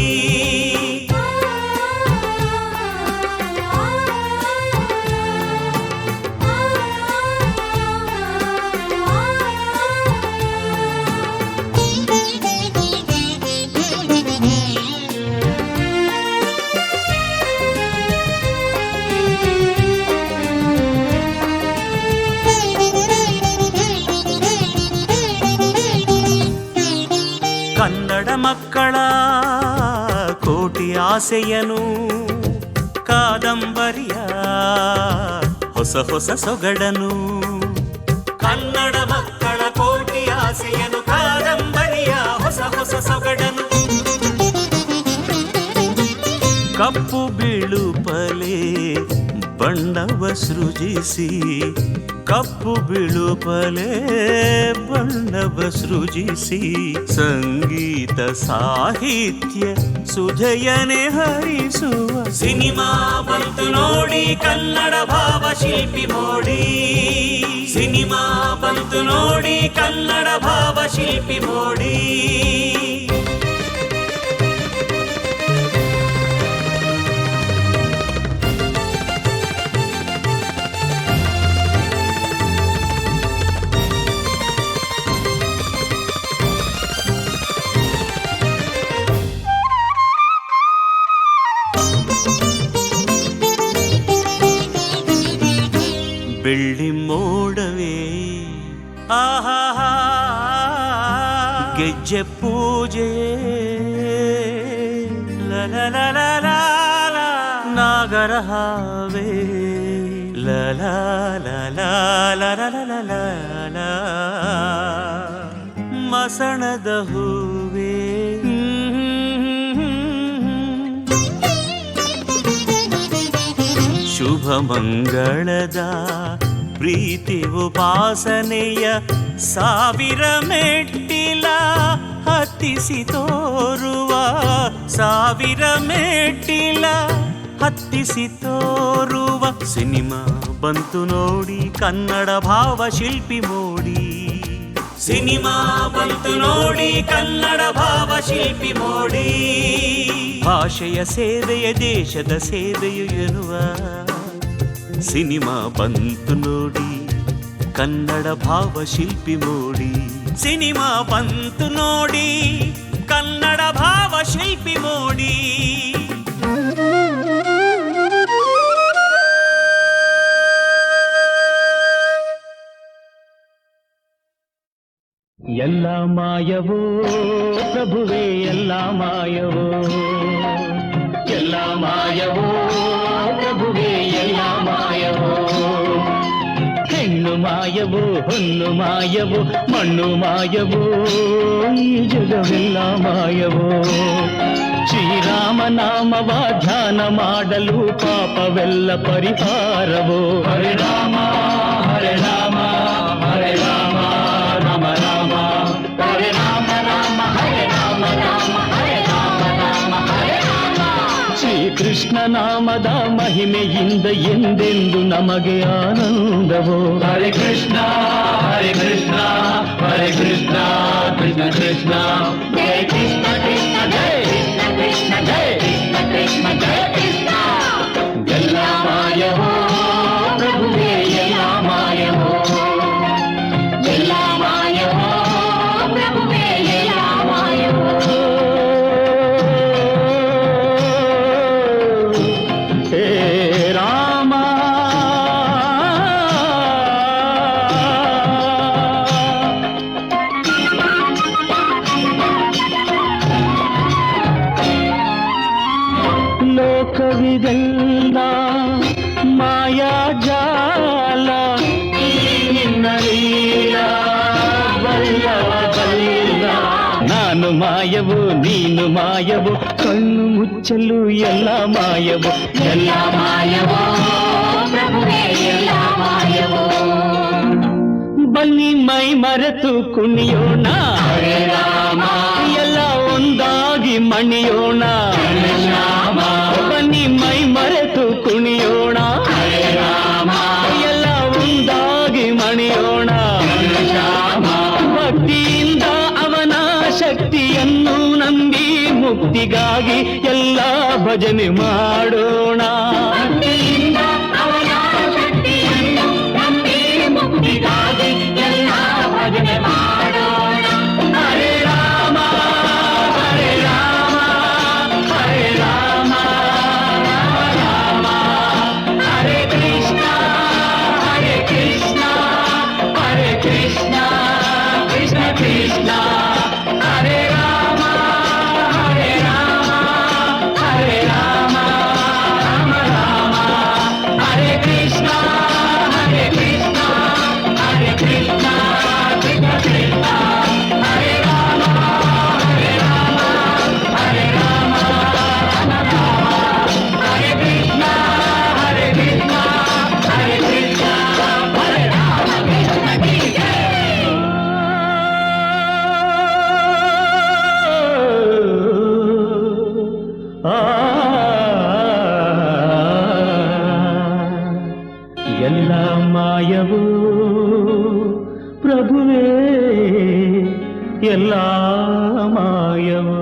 ಆಸೆಯನು ಕಾದಂಬರಿಯ ಹೊಸ ಹೊಸ ಸೊಗಡನು ಕನ್ನಡ ಮಕ್ಕಳ ಕೋಟಿ ಆಸೆಯನು ಕಾದಂಬರಿಯ ಹೊಸ ಹೊಸ ಸೊಗಡನು ಕಪ್ಪು ಬಿಳುಪಲೆ ಬಣ್ಣವ ಸೃಜಿಸಿ ಕಪ್ಪು ಬಿಳುಪಲೆ ಬಣ್ಣವ ಸೃಜಿಸಿ ಸಂಗೀತ ಸಾಹಿತ್ಯ ಸುಧೆಯನೆ ಹರಿಸುವ ಸಿನಿಮಾ ಬಂತು ನೋಡಿ ಕನ್ನಡ ಭಾವ ಶಿಲ್ಪಿ ಮೋಡಿ ಸಿನಿಮಾ ಬಂತು ನೋಡಿ ಕನ್ನಡ ಭಾವ ಶಿಲ್ಪಿ ಮೋಡಿ ಬೆಳ್ಳಿ ಮೋಡವೇ ಆಹಾ ಗೆಜ್ಜೆ ಪೂಜೆ ಲಲ ನಾಗರ ಹಾವೇ ಲಲ ಮಸಣದ ಹೂವೇ ಶುಭ ಮಂಗಳದ ಪ್ರೀತಿ ಉಪಾಸನೆಯ ಸಾವಿರ ಮೆಟ್ಟಿಲ ಹತ್ತಿಸಿ ತೋರುವ ಸಾವಿರ ಮೆಟ್ಟಿಲ ಹತ್ತಿಸಿ ತೋರುವ ಸಿನಿಮಾ ಬಂತು ನೋಡಿ ಕನ್ನಡ ಭಾವ ಶಿಲ್ಪಿ ಮೋಡಿ ಸಿನಿಮಾ ಬಂತು ನೋಡಿ ಕನ್ನಡ ಭಾವ ಶಿಲ್ಪಿ ಮೋಡಿ ಭಾಷೆಯ ಸೇವೆಯ ದೇಶದ ಸೇವೆಯು ಎನ್ನುವ ಸಿನಿಮಾ ಬಂತು ನೋಡಿ ಕನ್ನಡ ಭಾವ ಶಿಲ್ಪಿ ಮೋಡಿ ಸಿನಿಮಾ ಬಂತು ನೋಡಿ ಕನ್ನಡ ಭಾವ ಶಿಲ್ಪಿ ಮೋಡಿ ಎಲ್ಲ ಮಾಯವೋ ಪ್ರಭುವೇ ಎಲ್ಲ ಮಾಯವೋ ಎಲ್ಲ ಮಾಯವೋ ಪ್ರಭುವೇ ಎಲ್ಲ ಮಾಯವೋ ಹೆಣ್ಣು ಮಾಯವೋ ಹೊನ್ನು ಮಾಯವೋ ಮಣ್ಣು ಮಾಯವೋ ಈ ಜಗವೆಲ್ಲ ಮಾಯವೋ ಶ್ರೀರಾಮ ನಾಮವ ಧ್ಯಾನ ಮಾಡಲು ಪಾಪವೆಲ್ಲ ಪರಿಹಾರವೋ ಹರೆ ರಾಮ ಹರೆ ರಾಮ ಹರೆ ರಾಮ ರಾಮ ರಾಮ ಹರೆ ರಾಮ ರಾಮ ಹರೆ ರಾಮ ರಾಮ ಹರೆ ರಾಮ ರಾಮ ಹರೆ ರಾಮ ಶ್ರೀಕೃಷ್ಣ ನಾಮದ ಮಹಿಮೆಯಿಂದ ಎಂದೆಂದು ನಮಗೆ ಆನಂದವೋ ಹರೆ ಕೃಷ್ಣ ಹರೆ ಕೃಷ್ಣ ಹರೆ ಕೃಷ್ಣ ಕೃಷ್ಣ ಕೃಷ್ಣ ಜಯ ಕೃಷ್ಣ ಕೃಷ್ಣ ಜಯ ಕೃಷ್ಣ ಜಯ ಕೃಷ್ಣ ಕೃಷ್ಣ ಜಯ ಕೃಷ್ಣ ಎಲ್ಲ ಮಾಯವೋ ಪ್ರಭುವೇ ಎಲ್ಲ ಮಾಯವೋ ಎಲ್ಲ ಮಾಯವೋ ಪ್ರಭುವೇ ಎಲ್ಲ ಮಾಯವೋ ಹೇ ರಾಮ ಲೋಕವಿದೆಲ್ಲ ಮಾಯಾಜಾಲ ನಿನ್ನ ಲೀಲ ಬಲ್ಲವ ಬಲ್ಲ ನಾನು ಮಾಯವು ನೀನು ಮಾಯವು ಕಣ್ಣು ಮುಚ್ಚಲು ಎಲ್ಲ ಮಾಯವು ಎಲ್ಲ ಮಾಯವೋ ಪ್ರಭುವೇ ಎಲ್ಲ ಮಾಯವೋ ಬನ್ನಿ ಮೈ ಮರೆತು ಕುಣಿಯೋಣ ಹರೇ ರಾಮ ಎಲ್ಲ ಒಂದಾಗಿ ಮಣಿಯೋಣ ಶ್ಯಾಮ ಬನ್ನಿ ಮೈ ಮರೆತು ಕುಣಿಯೋಣ ಹರೇ ರಾಮ ಎಲ್ಲ ಒಂದಾಗಿ ಮಣಿಯೋಣ ಶ್ಯಾಮ ಭಕ್ತಿಯಿಂದ ಅವನ ಶಕ್ತಿಯನ್ನು ನಂಬಿ ಮುಕ್ತಿಗಾಗಿ ಎಲ್ಲ ಭಜನೆ ಮಾಡೋಣ ಭಕ್ತಿಯಿಂದ ಅವನ ಶಕ್ತಿಯನ್ನು ನಂಬಿ ಮುಕ್ತಿಗಾಗಿ ಎಲ್ಲ ಭಜನೆ ಮಾಡೋಣ ಹರೇ ರಾಮ ಹರೇ ರಾಮ ಹರೇ ರಾಮ ರಾಮ ರಾಮ ಹರೇ ಕೃಷ್ಣ ಕೃಷ್ಣ ಕೃಷ್ಣ ಕೃಷ್ಣ ಹರೇ ರಾಮ ಹರೇ ರಾಮ ಹರೇ ರಾಮ ಎಲ್ಲ ಮಾಯವೋ ಪ್ರಭುವೇ ಎಲ್ಲ ಮಾಯವೋ.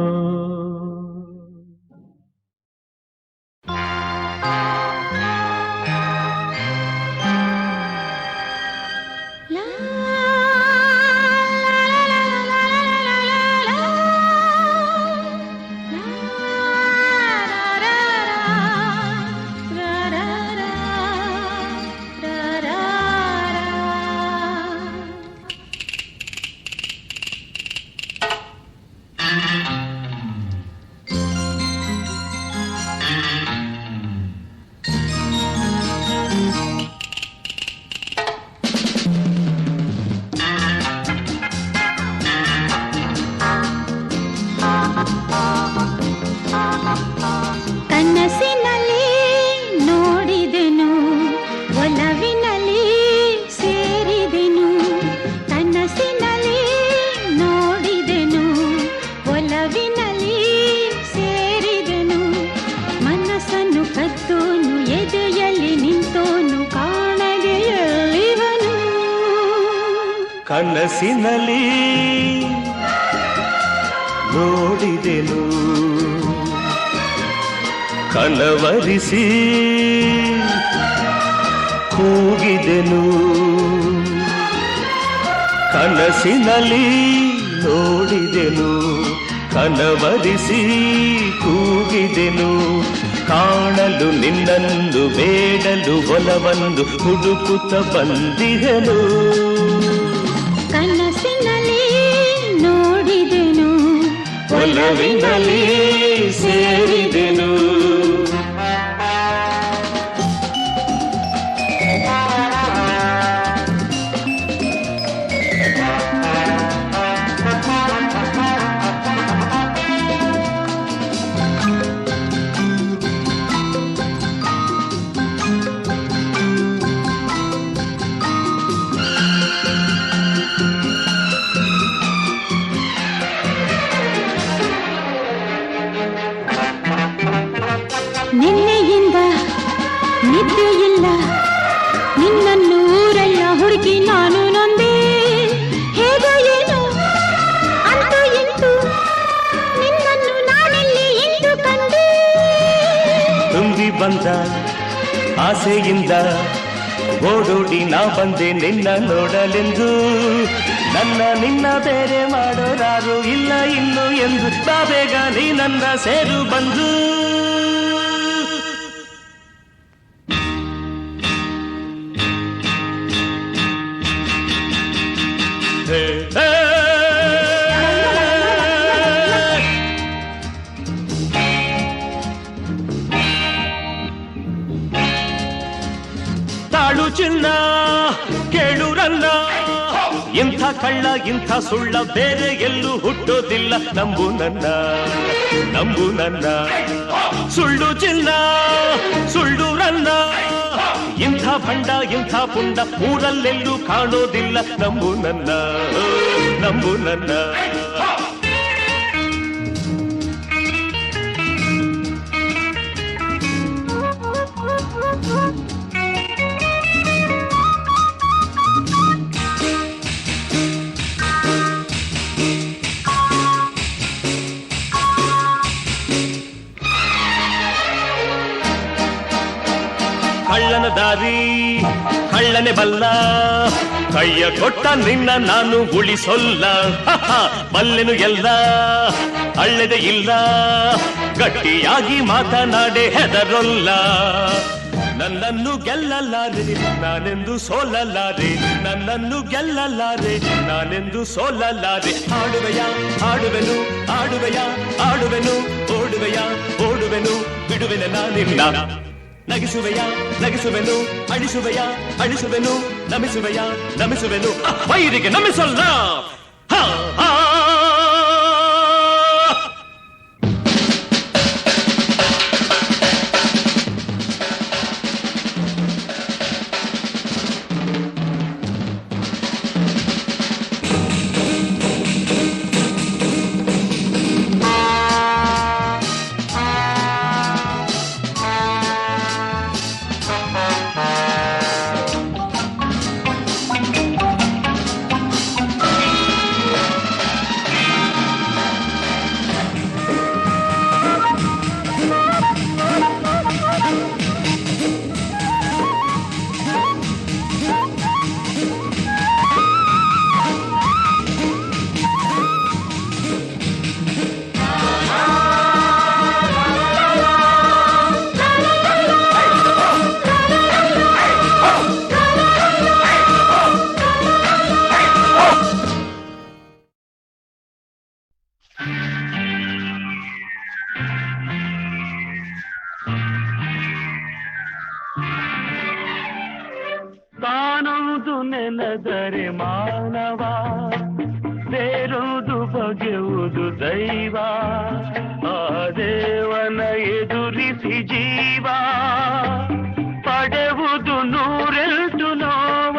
ಕನಸಿನಲ್ಲಿ ನೋಡಿದೆನು ಒಲವಿನಲ್ಲಿ ಸೇರಿದೆನು. ಕನಸಿನಲ್ಲಿ ನೋಡಿದೆನು ಒಲವಿನಲ್ಲಿ ಸೇರಿದೆನು. ಮನಸ್ಸನ್ನು ಕದ್ದೋನು ಎದೆಯಲ್ಲಿ ನಿಂತೋನು ಕಾಣದೆ ಎಲ್ಲಿವನು. ಕನಸಿನಲ್ಲಿ ನೋಡಿದೆನು ಕಲವರಿಸಿ ಕೂಗಿದೆನು. ಕನಸಿನಲ್ಲಿ ನೋಡಿದೆನು ಕಲವರಿಸಿ ಕೂಗಿದೆನು. ಕಾಣಲು ನಿನ್ನನ್ನು ಬೇಡಲು ಒಲವನ್ನು ಹುಡುಕುತ್ತ ಬಂದಿಹೆನು. ಕನಸಿನಲ್ಲಿ ನೋಡಿದೆನು ಒಲವಿನಲ್ಲಿ ಸೇರಿದೆನು. ನಿನ್ನೆಯಿಂದ ನಿದ್ದೆಯಿಲ್ಲ ನಿನ್ನನ್ನು ಊರೆಲ್ಲ ಹುಡುಕಿ ನಾನು ನೊಂದೆ. ಹೇಗೋ ಏನು ಅಂತೂ ಇಂತೂ ನಿನ್ನನ್ನು ನಾನೆಲ್ಲಿ ಎಂದು ಕಂಡೆ. ತುಂಬಿ ಬಂದ ಆಸೆಯಿಂದ ಓಡೋಡಿ ನಾ ಬಂದೆ ನಿನ್ನ ನೋಡಲೆಂದು. ನನ್ನ ನಿನ್ನ ಬೇರೆ ಮಾಡೋರಾರು ಇಲ್ಲ ಇನ್ನು ಎಂದು ಬಾ ಬೇಗ ನೀ ನನ್ನ ಸೇರು ಬಂದು. ತಾಳು ಚಿನ್ನ ಕೇಳುರಲ್ಲ, ಇಂಥ ಕಳ್ಳ ಇಂಥ ಸುಳ್ಳ ಬೇರೆ ಎಲ್ಲೂ ಹುಟ್ಟೋದಿಲ್ಲ. ನಂಬು ನನ್ನ ನಂಬು ನನ್ನ ಸುಳ್ಳು ಚಿನ್ನ ಸುಳ್ಳು ರನ್ನ, ಇಂಥ ಭಂಡ ಇಂಥ ಪುಂಡ ಊರಲ್ಲೆಲ್ಲೂ ಕಾಣೋದಿಲ್ಲ. ನಂಬು ನನ್ನ ನಂಬು ನನ್ನ. ಕಳ್ಳನ ದಾರಿ ಕಳ್ಳನೆ ಬಲ್ಲ, ಕೈಯ ಕೊಟ್ಟ ನಿನ್ನ ನಾನು ಉಳಿಸೊಲ್ಲ. ಬಲ್ಲೆನು ಎಲ್ಲ ಅಳ್ಳೆದೆ ಇಲ್ಲ, ಗಟ್ಟಿಯಾಗಿ ಮಾತನಾಡೆ ಹೆದರೊಲ್ಲ. ನನ್ನನ್ನು ಗೆಲ್ಲಲಾರೆ ನಾನೆಂದು ಸೋಲಲಾರೆ, ನನ್ನನ್ನು ಗೆಲ್ಲಲಾರೆ ನಾನೆಂದು ಸೋಲಲಾರೆ. ಆಡುವೆಯ ಆಡುವೆನು ಆಡುವೆಯ ಆಡುವೆನು, ಓಡುವೆಯ ಓಡುವೆನು ಬಿಡುವೆನ ನಾನಿನ್ನ. ನಗಿಸುವೆಯ ನಗಿಸುವೆನು, ಅಳಿಸುವೆಯ ಅಳಿಸುವೆನು, ನಮಿಸುವೆಯ ನಮಿಸುವೆನು, ವೈರಿಗೆ ನಮಿಸಲ್ಲ. ತಾನೊಂದು ನೆನೆದರೆ ಮಾನವ, ಬೇರೊಂದು ಬಗೆಯುವುದು ದೈವ. ಆ ದೇವನ ಎದುರಿಸಿ ಜೀವ ಪಡೆಯುವುದು ನೂರೆಂಟು ನೋವ.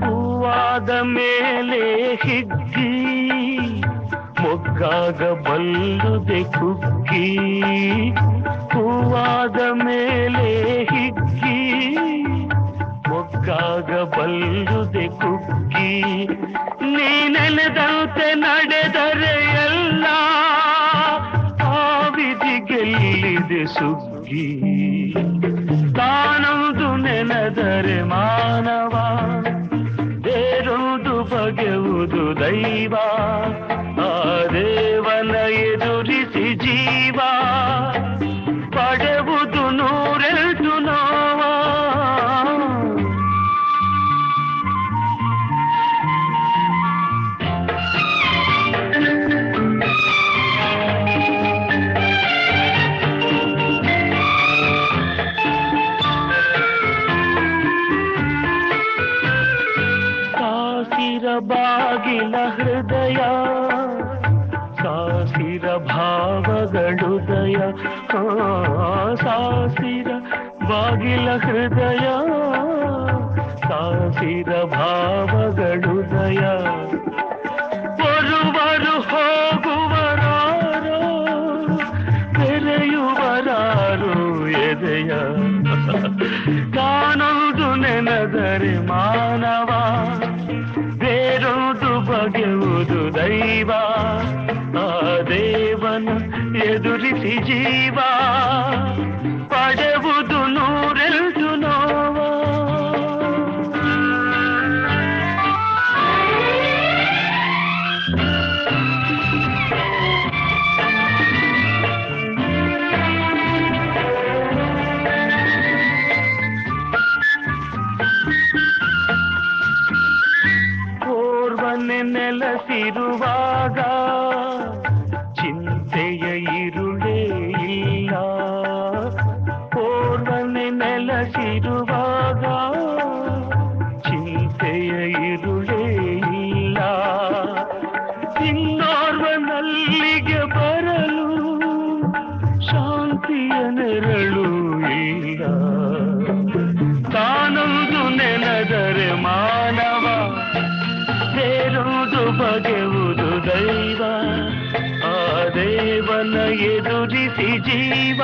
ಹೂವಾದ ಮೇಲೆ ಹಿಗ್ಗಿ ಮೊಗ್ಗಾಗ ಬಲ್ಲುದೆ ಕುಗ್ಗಿ. ಹೂವಾದ ಮೇಲೆ ಹಿಗ್ಗಿ ಮೊಗ್ಗಾಗ ಬಲ್ಲುದೆ ಕುಗ್ಗಿ. ನೀನೆನೆದಂತೆ ನಡೆದರೆ ಎಲ್ಲ ಆ ವಿಧಿ ಗೆಲ್ಲಿದೆ ಸುಗ್ಗಿ. ತಾನೊಂದು ನೆನೆದರೆ ಮಾನವ, ಬೇರೊಂದು ಬಗೆಯುವುದು ದೈವ. ಆ ದೇವನ ಎದುರಿಸಿ ಜೀವ ಪಡೆಯುವುದು ನೂರೆಂಟು ನೋವ. ಸಾಸಿರ ಬಾಗಿಲ ಹೃದಯ, ಸಾಸಿರ ಭಾವಗಳುದಯ. ಸಾಸಿರ ಬಾಗಿಲ ಹೃದಯ, ಸಾಸಿರ ಭಾವಗಳುದಯ. ಬರುವರು ಹೋಗುವರಾರೋ, ತೆರೆಯುವರಾರು ಎದೆಯ. ತಾನೊಂದು ನೆನೆದರೆ ಮಾನವ, ಬೇರೊಂದು ಬಗೆಯುವುದು ದೈವ. ಆ ದೇವನ ಎದುರಿಸಿ ಜೀವ ಪಡೆಯುವುದು ನೂರೆಂಟು ನೋವ. ಓರ್ವನೆ ನೆಲೆಸಿರುವಾಗ ಚಿಂತೆಯ ಇರುಳೇ ಇಲ್ಲ. ಓರ್ವನೆ ನೆಲೆಸಿರುವಾಗ ಚಿಂತೆಯ ಇರುಳೇ ಇಲ್ಲ. ಇನ್ನೋರ್ವನಲ್ಲಿಗೆ ಬರಲು ಶಾಂತಿಯ ನೆರಳು ಇಲ್ಲ. ತಾನೊಂದು ನೆನೆದರೆ ಮಾನವ, ಬೇರೊಂದು ಬಗೆಯುವುದು ದೈವ. ಆ ದೇವನ ಎದುರಿಸಿ ಜೀವ